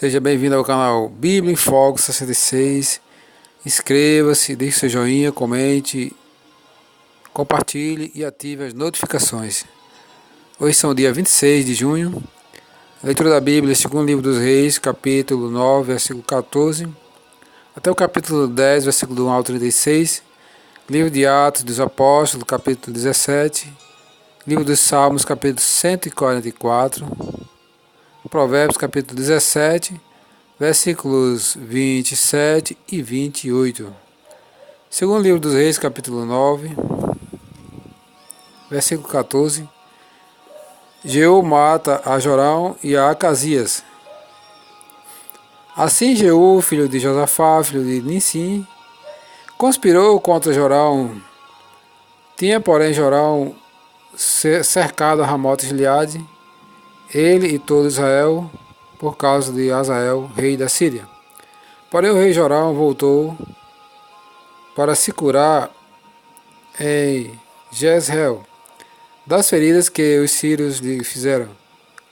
Seja bem-vindo ao canal Bíblia em Foco 66. Inscreva-se, deixe seu joinha, comente, compartilhe e ative as notificações. Hoje são dia 26 de junho. A leitura da Bíblia, segundo livro dos Reis, capítulo 9, versículo 14, até o capítulo 10, versículo 1 ao 36. Livro de Atos dos Apóstolos, capítulo 17. Livro dos Salmos, capítulo 144. Provérbios, capítulo 17, versículos 27 e 28. Segundo livro dos Reis, capítulo 9, versículo 14. Jeú mata a Jorão e a Acasias. Assim Jeú, filho de Josafá, filho de Nissim, conspirou contra Jorão. Tinha, porém, Jorão cercado a Ramote Gileade, ele e todo Israel, por causa de Azael, rei da Síria. Porém o rei Jorão voltou para se curar em Jezreel das feridas que os sírios lhe fizeram,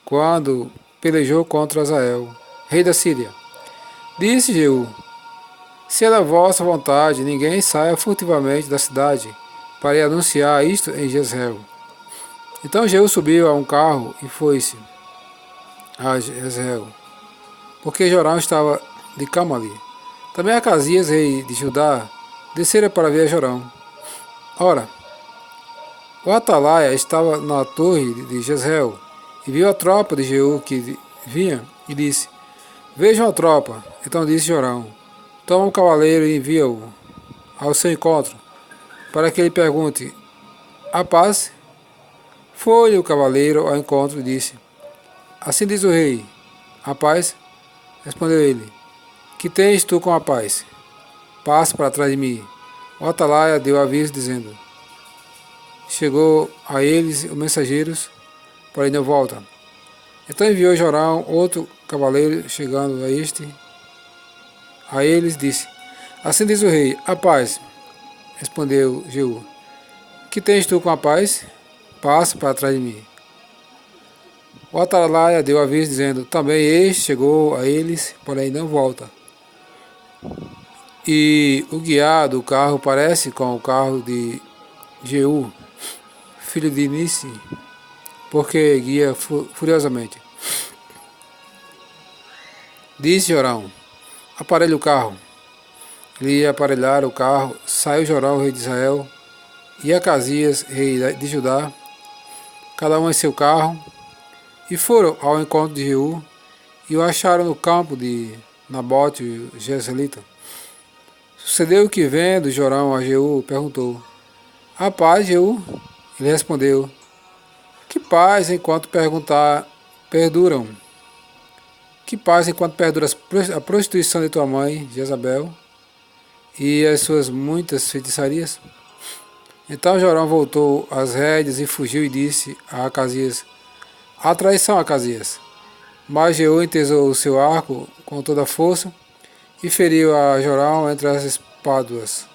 quando pelejou contra Azael, rei da Síria. Disse Jeú: se é da vossa vontade, ninguém saia furtivamente da cidade para ir anunciar isto em Jezreel. Então Jeú subiu a um carro e foi-se a Jezreel, porque Jorão estava de cama ali. Também Acasias, rei de Judá, descera para ver Jorão. Ora, o atalaia estava na torre de Jezreel e viu a tropa de Jeú que vinha e disse: vejam a tropa. Então disse Jorão: toma um cavaleiro e envia-o ao seu encontro, para que ele pergunte: a paz? Foi-lhe o cavaleiro ao encontro e disse: assim diz o rei: a paz? Respondeu ele: que tens tu com a paz? Passa para trás de mim. O atalaia deu aviso, dizendo: chegou a eles os mensageiros, porém não volta. Então enviou Jorão outro cavaleiro, chegando a eles, disse: assim diz o rei: a paz? Respondeu Jeú: que tens tu com a paz? Passa para trás de mim. O atalaia deu aviso, dizendo: também este chegou a eles, porém não volta. E o guiar do carro parece com o carro de Jeú, filho de Nissim, porque guia furiosamente. Disse Jorão: aparelhe o carro. Ele ia aparelhar o carro. Saiu Jorão, rei de Israel, e Acasias, rei de Judá, cada um em seu carro, e foram ao encontro de Jeú, e o acharam no campo de Nabote, o Jezreelita. Sucedeu que, vendo Jorão a Jeú, perguntou: a paz, Jeú? Ele respondeu: que paz enquanto perduram? Que paz enquanto perdura a prostituição de tua mãe, Jezabel, e as suas muitas feitiçarias? Então Jorão voltou às rédeas e fugiu e disse a Acasias: a traição, Acasias. Mas Jeú entesou o seu arco com toda a força e feriu a Jorão entre as espáduas.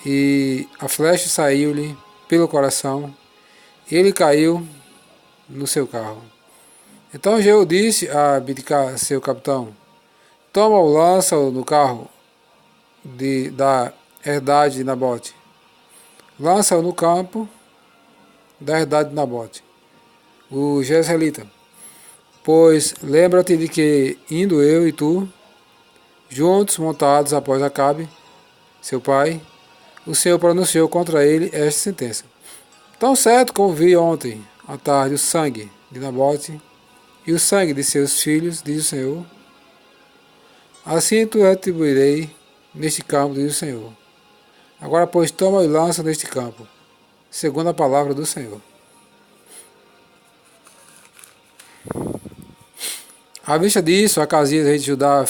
E a flecha saiu-lhe pelo coração e ele caiu no seu carro. Então Jeú disse a Bidcar, seu capitão: toma-o, lança-o no carro da herdade de Nabote. Lança-o no campo da herdade de Nabote, o Jezreelita. Pois lembra-te de que, indo eu e tu, juntos montados após Acabe, seu pai, o Senhor pronunciou contra ele esta sentença: tão certo como vi ontem à tarde o sangue de Nabote e o sangue de seus filhos, diz o Senhor, assim tu retribuirei neste campo, diz o Senhor. Agora, pois, toma e lança neste campo, segundo a palavra do Senhor. À vista disso, Acasias, rei de Judá,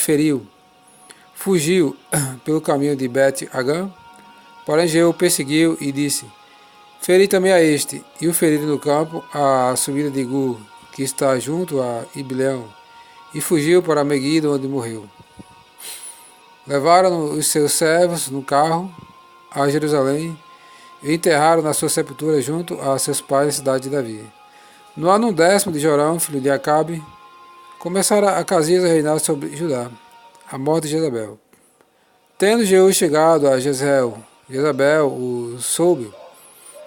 fugiu pelo caminho de Bet-Agã. Porém Jeú perseguiu e disse: feri também a este, e o feriram no campo, à subida de Gur, que está junto a Ibleão, e fugiu para Meguido, onde morreu. Levaram os seus servos no carro a Jerusalém e enterraram na sua sepultura junto a seus pais na cidade de Davi. No ano 10º de Jorão, filho de Acabe, começaram Acasias a reinar sobre Judá. A morte de Jezabel. Tendo Jeú chegado a Jezreel, Jezabel o soube.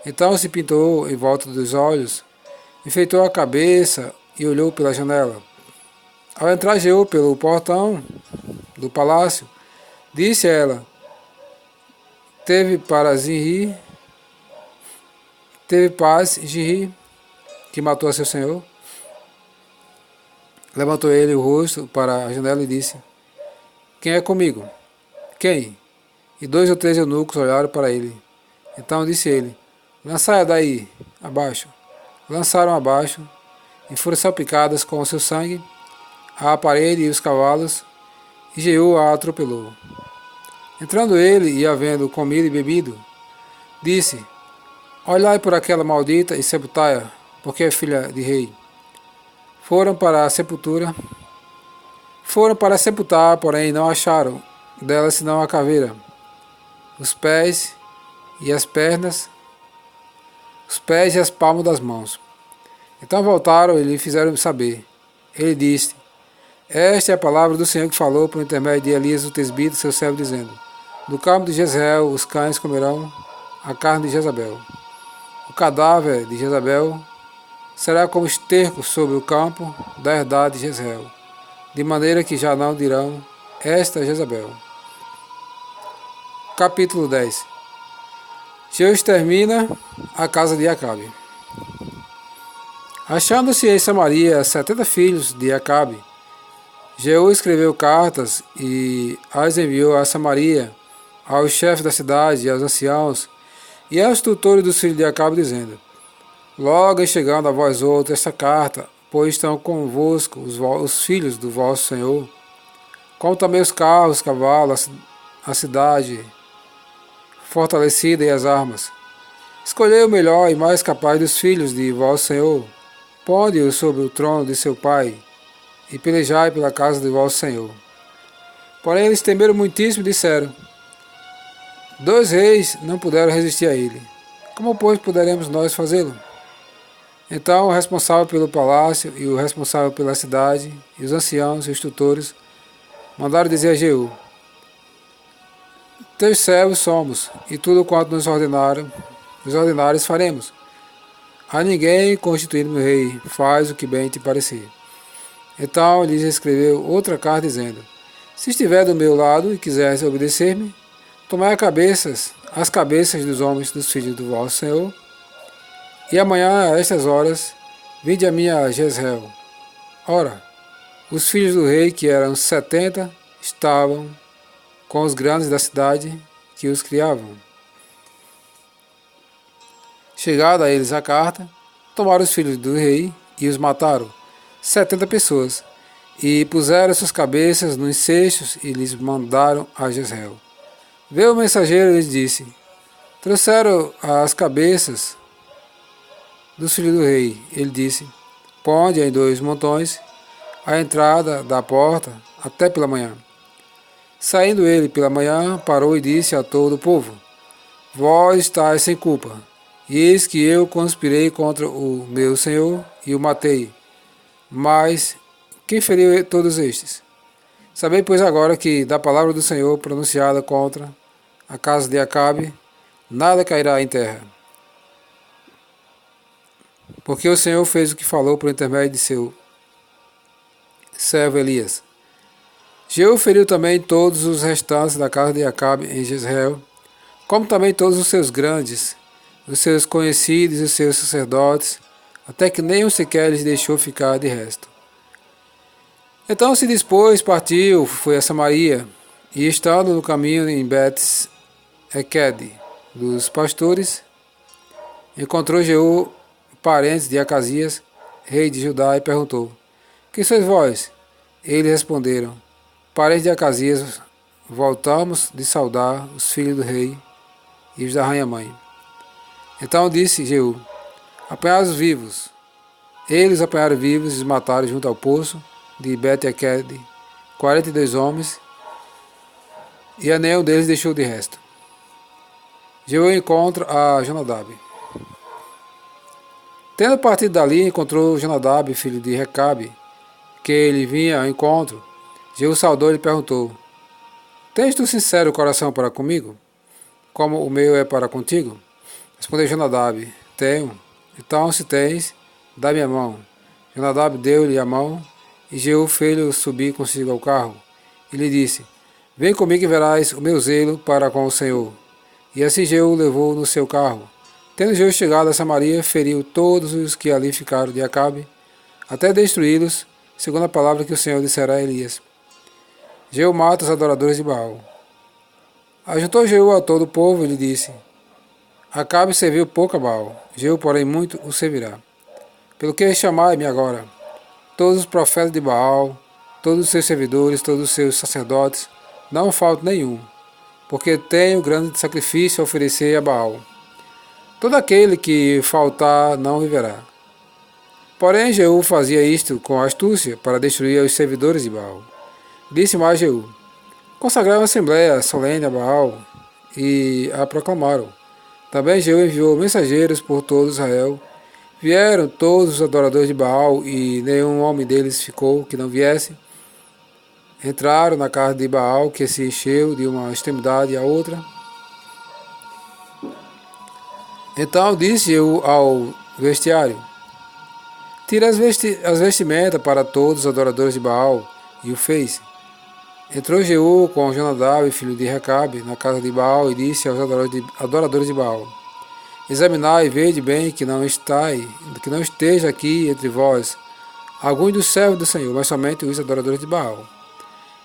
Então se pintou em volta dos olhos, enfeitou a cabeça e olhou pela janela. Ao entrar Jeú pelo portão do palácio, disse ela: Teve paz Zinri, que matou a seu senhor? Levantou ele o rosto para a janela e disse: Quem é comigo? Quem? E 2 ou 3 eunucos olharam para ele. Então disse ele: Lançai-a daí, abaixo. Lançaram abaixo, e foram salpicadas com o seu sangue a parede e os cavalos, e Jeú a atropelou. Entrando ele e havendo comido e bebido, disse: Olhai por aquela maldita e sepultai-a, porque é filha de rei. Foram para sepultar, porém não acharam dela senão a caveira, os pés e as pernas, os pés e as palmas das mãos. Então voltaram e lhe fizeram saber. Ele disse: Esta é a palavra do Senhor que falou por intermédio de Elias o tesbita, seu servo, dizendo: No campo de Jezreel os cães comerão a carne de Jezabel. O cadáver de Jezabel será como esterco sobre o campo da herdade de Jezreel, de maneira que já não dirão: Esta é Jezabel. Capítulo 10. Jeú extermina a casa de Acabe. Achando-se em Samaria 70 filhos de Acabe, Jeú escreveu cartas e as enviou a Samaria, aos chefes da cidade e aos anciãos e aos tutores dos filhos de Acabe, dizendo: Logo em chegando a vós outros esta carta, pois estão convosco os filhos do vosso Senhor, como também os carros, os cavalos, a cidade fortalecida e as armas. Escolhei o melhor e mais capaz dos filhos de vosso Senhor, ponde-o sobre o trono de seu pai, e pelejai pela casa de vosso Senhor. Porém eles temeram muitíssimo e disseram: 2 reis não puderam resistir a ele. Como, pois, poderemos nós fazê-lo? Então o responsável pelo palácio e o responsável pela cidade, e os anciãos e os tutores, mandaram dizer a Jeú: Teus servos somos, e tudo quanto nos ordenares faremos. A ninguém constituído rei, faz o que bem te parecer. Então lhes escreveu outra carta, dizendo: Se estiver do meu lado e quiseres obedecer-me, tomai as cabeças dos homens dos filhos do vosso Senhor, e amanhã a estas horas vinde a mim a Jezreel. Ora, os filhos do rei, que eram 70, estavam com os grandes da cidade que os criavam. Chegada a eles a carta, tomaram os filhos do rei e os mataram, 70 pessoas, e puseram suas cabeças nos cestos e lhes mandaram a Jezreel. Veio o mensageiro e lhes disse: Trouxeram as cabeças dos filhos do rei. Ele disse: Ponde em 2 montões à entrada da porta até pela manhã. Saindo ele pela manhã, parou e disse a todo o povo: Vós estáis sem culpa, e eis que eu conspirei contra o meu senhor e o matei. Mas quem feriu todos estes? Sabei, pois, agora que da palavra do Senhor pronunciada contra a casa de Acabe, nada cairá em terra. Porque o Senhor fez o que falou por intermédio de seu servo Elias. Jeú feriu também todos os restantes da casa de Acabe em Jezreel, como também todos os seus grandes, os seus conhecidos e os seus sacerdotes, até que nenhum sequer lhes deixou ficar de resto. Então se dispôs, partiu, foi a Samaria, e estando no caminho em Bet-Eked dos pastores, encontrou Jeú parentes de Acasias, rei de Judá, e perguntou: Quem sois vós? Eles responderam: Parentes de Acasias, voltamos de saudar os filhos do rei e os da rainha-mãe. Então disse Jeú: Apanhai-os vivos. Eles apanharam vivos e os mataram junto ao poço de Bet-Eked 42 homens, e a nenhum deles deixou de resto. Jeú encontra a Jonadab. Tendo partido dali, encontrou Jonadab, filho de Recabe, que ele vinha ao encontro, Jeú saudou e lhe perguntou: Tens tu sincero coração para comigo, como o meu é para contigo? Respondeu Jonadab: Tenho. Então, se tens, dá-me a mão. Jonadab deu-lhe a mão, e Jeú fez-lhe subir consigo ao carro. E lhe disse: Vem comigo e verás o meu zelo para com o Senhor. E assim Jeú o levou no seu carro. Tendo Jeú chegado a Samaria, feriu todos os que ali ficaram de Acabe, até destruí-los, segundo a palavra que o Senhor dissera a Elias. Jeú mata os adoradores de Baal. Ajuntou Jeú a todo o povo e lhe disse: Acabe serviu pouco a Baal, Jeú, porém, muito o servirá. Pelo que chamai-me agora, todos os profetas de Baal, todos os seus servidores, todos os seus sacerdotes, não falta nenhum, porque tenho grande sacrifício a oferecer a Baal. Todo aquele que faltar não viverá. Porém, Jeú fazia isto com astúcia para destruir os servidores de Baal. Disse mais Jeú: Consagrai uma assembleia solene a Baal e a proclamaram. Também Jeú enviou mensageiros por todo Israel. Vieram todos os adoradores de Baal e nenhum homem deles ficou que não viesse. Entraram na casa de Baal, que se encheu de uma extremidade à outra. Então disse Jeú ao vestiário: Tira as vestimentas para todos os adoradores de Baal, e o fez. Entrou Jeú com Jonadab, filho de Recabe, na casa de Baal, e disse aos adoradores de Baal: Examinai e vede bem que não esteja aqui entre vós alguns dos servos do Senhor, mas somente os adoradores de Baal.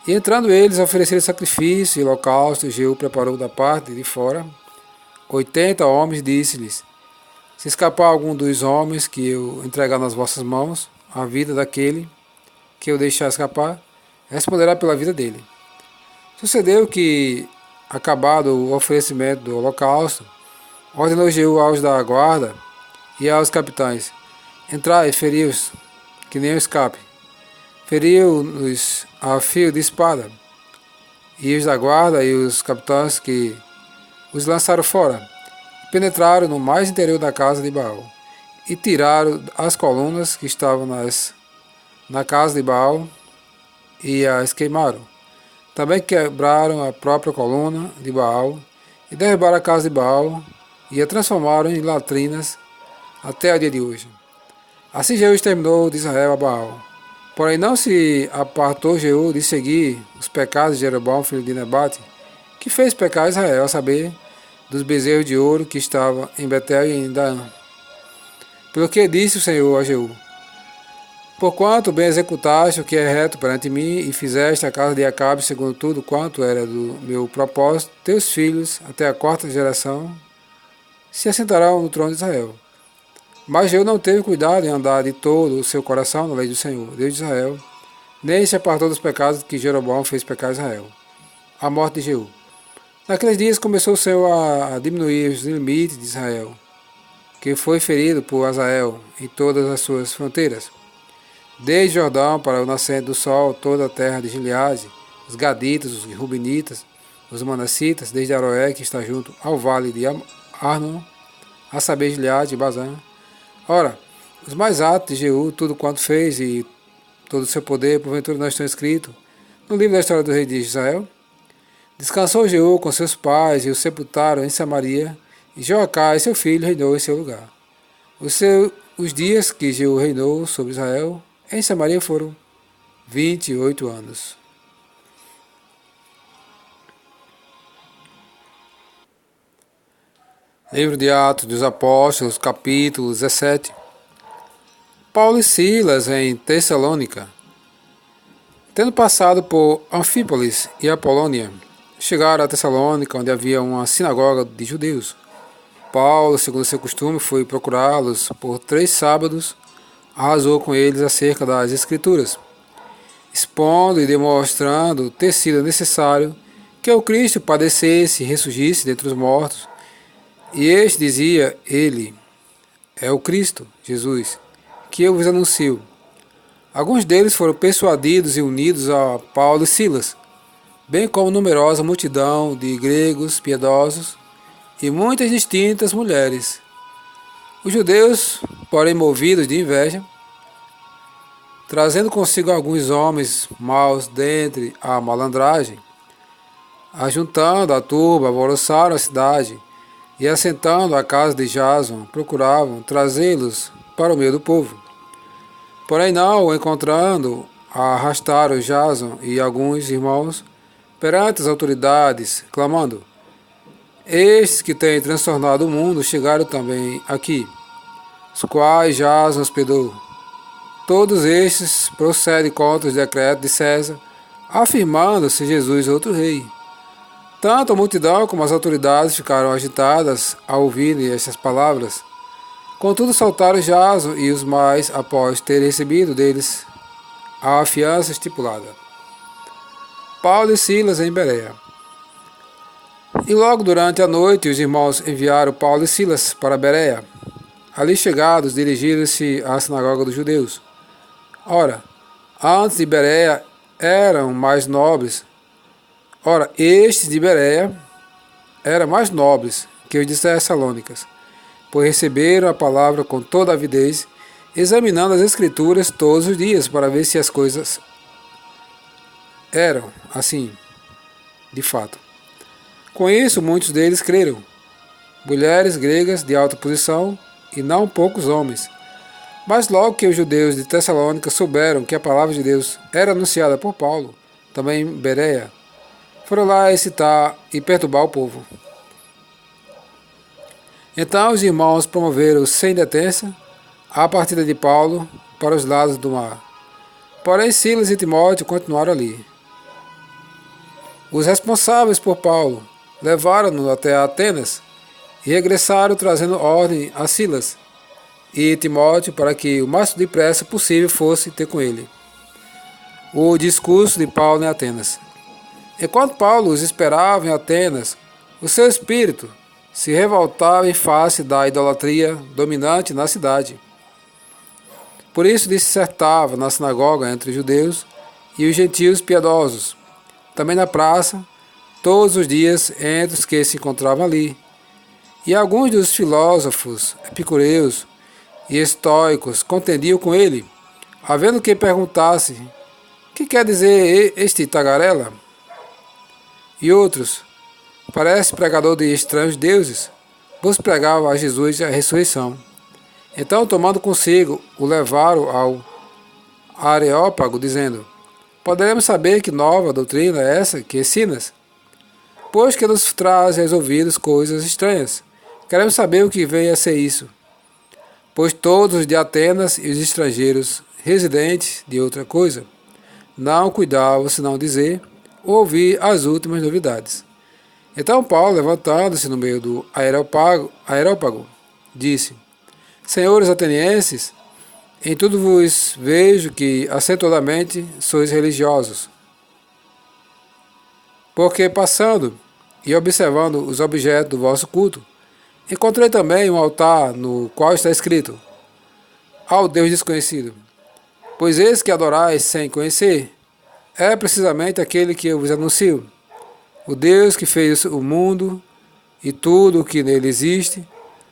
E entrando eles a oferecer sacrifício e holocausto, Jeú preparou da parte de fora 80 homens, disse-lhes: Se escapar algum dos homens que eu entregar nas vossas mãos, a vida daquele que eu deixar escapar, responderá pela vida dele. Sucedeu que, acabado o oferecimento do holocausto, ordenou Jeú aos da guarda e aos capitães: Entrai e feri-os, que nem o escape. Feriu-os a fio de espada, e os da guarda e os capitães que os lançaram fora, penetraram no mais interior da casa de Baal, e tiraram as colunas que estavam na casa de Baal, e as queimaram. Também quebraram a própria coluna de Baal, e derrubaram a casa de Baal, e a transformaram em latrinas até o dia de hoje. Assim Jeú exterminou de Israel a Baal. Porém não se apartou Jeú de seguir os pecados de Jeroboão, filho de Nebate, que fez pecar Israel, a saber, dos bezerros de ouro que estavam em Betel e em Dan. Pelo que disse o Senhor a Jeú: Porquanto bem executaste o que é reto perante mim, e fizeste a casa de Acabe segundo tudo quanto era do meu propósito, teus filhos, até a quarta geração, se assentarão no trono de Israel. Mas Jeú não teve cuidado em andar de todo o seu coração na lei do Senhor, Deus de Israel, nem se apartou dos pecados que Jeroboão fez pecar Israel. A morte de Jeú. Naqueles dias começou o Senhor a diminuir os limites de Israel, que foi ferido por Azael em todas as suas fronteiras. Desde Jordão para o nascente do sol, toda a terra de Gileade, os Gaditas, os Rubenitas, os Manassitas, desde Aroé, que está junto ao vale de Arnon, a saber Gileade e Bazã. Ora, os mais atos de Jeú, tudo quanto fez e todo o seu poder, porventura não estão escritos no livro da história do rei de Israel? Descansou Jeú com seus pais e o sepultaram em Samaria, e Joacás, seu filho, reinou em seu lugar. Os dias que Jeú reinou sobre Israel em Samaria foram 28 anos. Livro de Atos dos Apóstolos, capítulo 17. Paulo e Silas em Tessalônica. Tendo passado por Anfípolis e Apolônia, chegaram a Tessalônica, onde havia uma sinagoga de judeus. Paulo, segundo seu costume, foi procurá-los por 3 sábados, arrasou com eles acerca das Escrituras, expondo e demonstrando ter sido necessário que o Cristo padecesse e ressurgisse dentre os mortos. E este dizia: Ele é o Cristo, Jesus, que eu vos anuncio. Alguns deles foram persuadidos e unidos a Paulo e Silas, bem como numerosa multidão de gregos piedosos e muitas distintas mulheres. Os judeus, porém movidos de inveja, trazendo consigo alguns homens maus dentre a malandragem, ajuntando a turba, alvoroçaram a cidade, e assentando a casa de Jason, procuravam trazê-los para o meio do povo. Porém não o encontrando, arrastaram Jason e alguns irmãos perante as autoridades, clamando: estes que têm transtornado o mundo chegaram também aqui, os quais Jason hospedou. Todos estes procedem contra os decretos de César, afirmando-se Jesus outro rei. Tanto a multidão como as autoridades ficaram agitadas ao ouvirem estas palavras. Contudo saltaram Jason e os mais após ter recebido deles a fiança estipulada. Paulo e Silas em Bereia. E logo durante a noite os irmãos enviaram Paulo e Silas para Bereia. Ali chegados, dirigiram-se à sinagoga dos judeus. Ora, antes de Bereia eram mais nobres. Ora, estes de Bereia eram mais nobres que os de Tessalônicas, pois receberam a palavra com toda avidez, examinando as Escrituras todos os dias para ver se as coisas eram assim, de fato. Com isso, muitos deles creram, mulheres gregas de alta posição e não poucos homens. Mas logo que os judeus de Tessalônica souberam que a palavra de Deus era anunciada por Paulo, também em Bereia, foram lá excitar e perturbar o povo. Então os irmãos promoveram sem detença a partida de Paulo para os lados do mar. Porém Silas e Timóteo continuaram ali. Os responsáveis por Paulo levaram-no até Atenas e regressaram trazendo ordem a Silas e Timóteo para que o mais depressa possível fosse ter com ele o discurso de Paulo em Atenas. Enquanto Paulo os esperava em Atenas, o seu espírito se revoltava em face da idolatria dominante na cidade. Por isso dissertava na sinagoga entre os judeus e os gentios piedosos, também na praça, todos os dias entre os que se encontravam ali. E alguns dos filósofos epicureus e estoicos contendiam com ele, havendo que perguntasse: que quer dizer este tagarela? E outros: parece pregador de estranhos deuses, vos pregava a Jesus a ressurreição. Então, tomando consigo, o levaram ao Areópago, dizendo: poderemos saber que nova doutrina é essa que ensinas? Pois que nos traz aos ouvidos coisas estranhas. Queremos saber o que vem a ser isso. Pois todos os de Atenas e os estrangeiros residentes de outra coisa não cuidavam senão dizer ou ouvir as últimas novidades. Então Paulo, levantando-se no meio do Areópago, disse: senhores atenienses, em tudo vos vejo que acentuadamente sois religiosos. Porque passando e observando os objetos do vosso culto, encontrei também um altar no qual está escrito: ao Deus desconhecido. Pois esse que adorais sem conhecer é precisamente aquele que eu vos anuncio, o Deus que fez o mundo e tudo o que nele existe,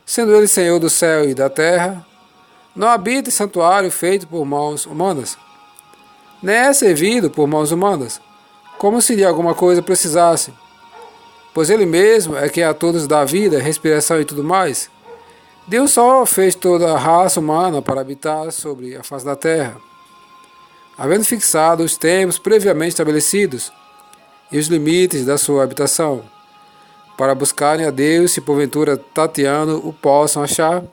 sendo ele Senhor do céu e da terra, não habita em santuário feito por mãos humanas, nem é servido por mãos humanas, como se de alguma coisa precisasse, pois ele mesmo é quem a todos dá vida, respiração e tudo mais. Deus só fez toda a raça humana para habitar sobre a face da terra, havendo fixado os tempos previamente estabelecidos e os limites da sua habitação, para buscarem a Deus, se porventura tateando o possam achar,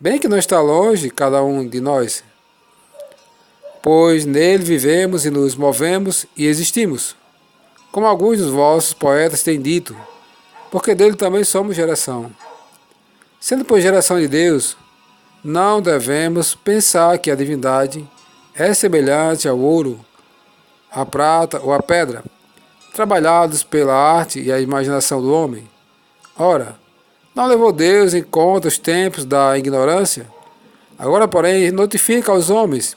bem que não está longe cada um de nós, pois nele vivemos e nos movemos e existimos, como alguns dos vossos poetas têm dito, porque dele também somos geração. Sendo, pois, geração de Deus, não devemos pensar que a divindade é semelhante ao ouro, à prata ou à pedra, trabalhados pela arte e a imaginação do homem. Ora, não levou Deus em conta os tempos da ignorância? Agora, porém, notifica aos homens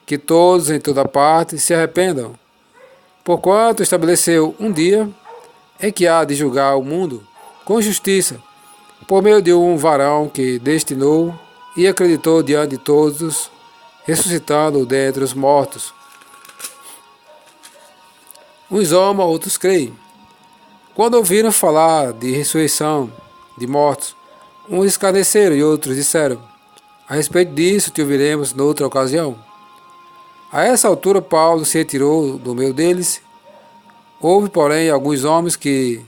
que todos em toda parte se arrependam, porquanto estabeleceu um dia em que há de julgar o mundo com justiça, por meio de um varão que destinou e acreditou diante de todos ressuscitando dentre os mortos. Uns homens, outros creem. Quando ouviram falar de ressurreição de mortos, uns escarneceram e outros disseram: a respeito disso te ouviremos noutra ocasião. A essa altura Paulo se retirou do meio deles. Houve, porém, alguns homens que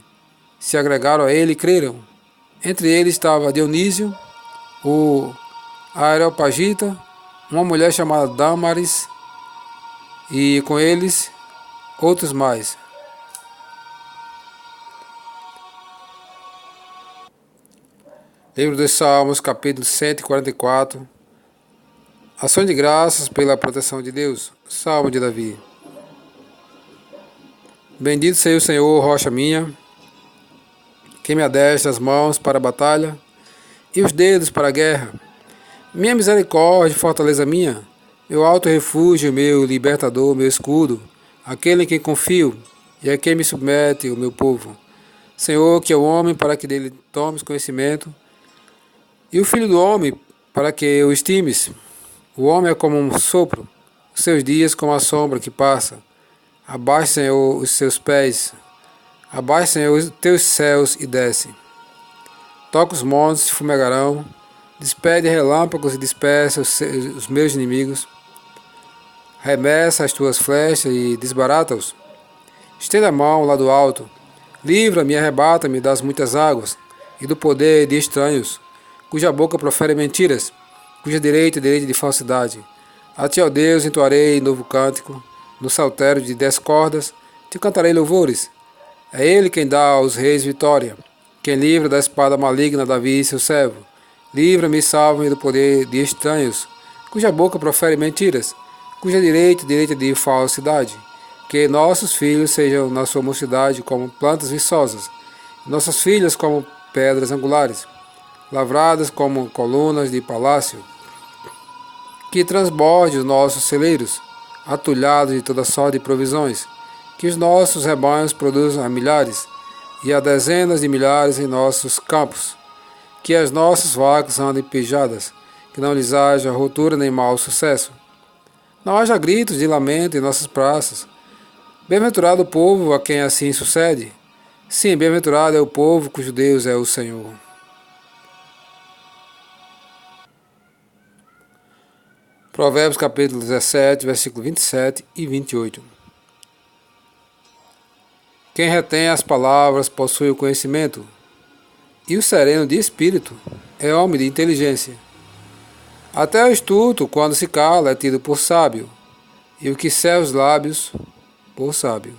se agregaram a ele e creram. Entre eles estava Dionísio, o Areopagita, uma mulher chamada Dâmaris, e com eles outros mais. Livro dos Salmos, capítulo 144. Ação de graças pela proteção de Deus. Salmo de Davi. Bendito seja o Senhor, rocha minha, que me adestra as mãos para a batalha e os dedos para a guerra. Minha misericórdia, fortaleza minha, meu alto refúgio, meu libertador, meu escudo, aquele em quem confio e a quem me submete o meu povo. Senhor, que é o homem para que dele tomes conhecimento, e o filho do homem para que o estimes. O homem é como um sopro, os seus dias como a sombra que passa. Abaixa, Senhor, os seus pés, abaixa, Senhor, os teus céus e desce. Toca os montes, se fumegarão, despede relâmpagos e dispersa os meus inimigos. Remessa as tuas flechas e desbarata-os. Estenda a mão lá do alto, livra-me e arrebata-me das muitas águas e do poder de estranhos, cuja boca profere mentiras, cuja direita é direita de falsidade. A ti, ó Deus, entoarei novo cântico, no saltério de 10 cordas, te cantarei louvores. É ele quem dá aos reis vitória, quem livra da espada maligna Davi, seu servo. Livra-me e salva-me do poder de estranhos, cuja boca profere mentiras, cuja direita é direita de falsidade. Que nossos filhos sejam na sua mocidade como plantas viçosas, nossas filhas como pedras angulares, lavradas como colunas de palácio. Que transborde os nossos celeiros, atulhados de toda sorte de provisões. Que os nossos rebanhos produzam a milhares e a dezenas de milhares em nossos campos. Que as nossas vacas andem pejadas, que não lhes haja rotura nem mau sucesso. Não haja gritos de lamento em nossas praças. Bem-aventurado o povo a quem assim sucede. Sim, bem-aventurado é o povo cujo Deus é o Senhor. Provérbios capítulo 17, versículo 27 e 28. Quem retém as palavras possui o conhecimento, e o sereno de espírito é homem de inteligência. Até o astuto, quando se cala, é tido por sábio, e o que cela os lábios, por sábio.